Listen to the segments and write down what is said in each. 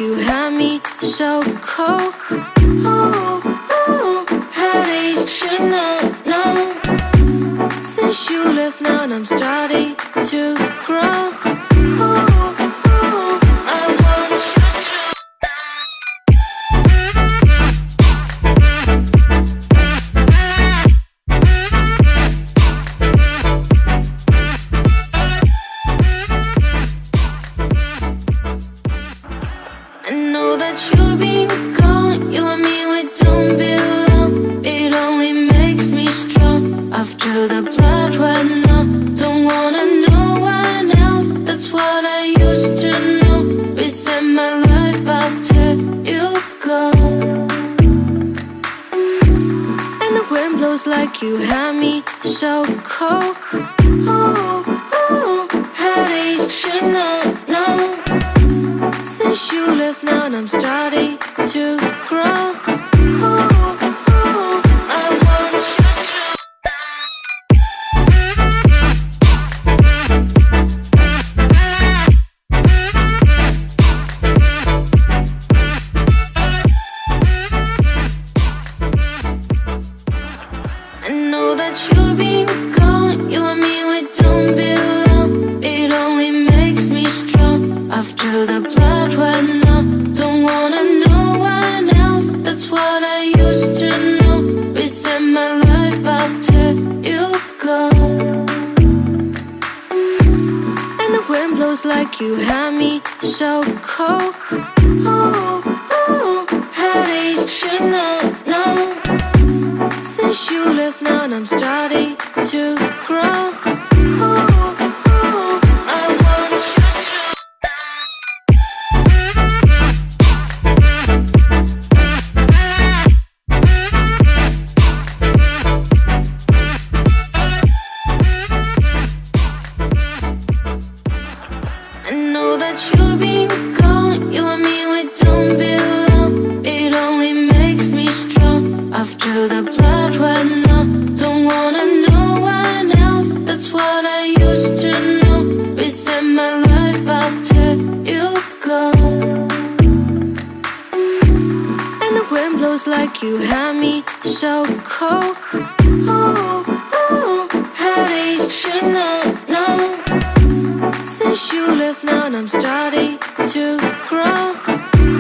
you had me so cold. Oh, oh, how did you know? Since you left now I'm starting to grow. Oh, oh, I want you to. I know that you've been gone. You and me, we don't belong. It only makes me strong. After the blood ran out, don't wanna know one else. That's what I used to know. Reset my life after you go. And the wind blows like you had me so cold. Oh, oh, how did you know? Since you left now I'm starting to grow. Oh, oh, I want you to. I know that you've been gone. You and me, we don't belong. It only makes me strong. After the blood ran out, don't wanna know one else. That's what I used to know. Reset my life after you go. And the wind blows like you had me so cold. Oh, oh, how did you know? Since you left now I'm starting to grow. Oh, oh, I want you to. I know that you've been gone. You and me, we don't belong. It only makes me strong. After the blood ran out, don't wanna know one else. That's what I used to know. Reset my life after you go. And the wind blows like you had me so cold. Oh, oh, how did you know? Since you left now I'm starting to grow.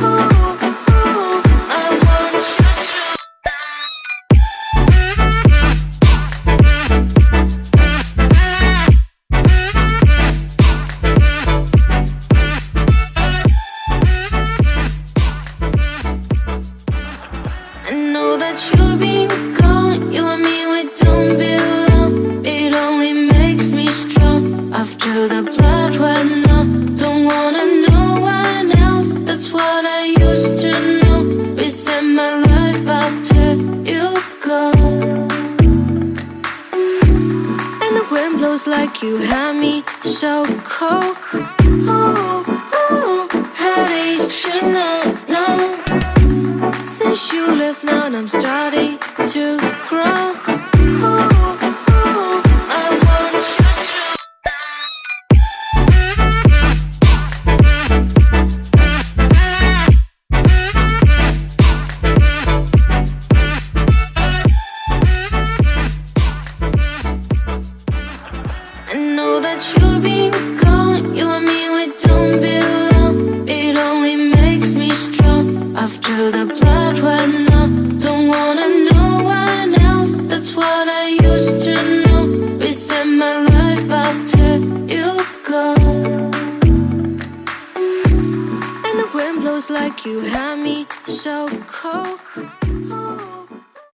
Oh, oh, I want you to. I know that you've been gone. You and me, we don't belong. It only makes me strong. After the blood ran out, don't wanna know one else. That's what I used to know. Reset my life after you go. And the wind blows like you had me so cold. Oh, oh, how did you know? Since you left now I'm starting to grow. Oh, oh, I want you to. I know that you've been gone. You and me, we don't belong. It only makes me strong. After the blood ran out, don't wanna know one else. That's what I used to know. Reset my life after you go. And the wind blows like you had me so cold.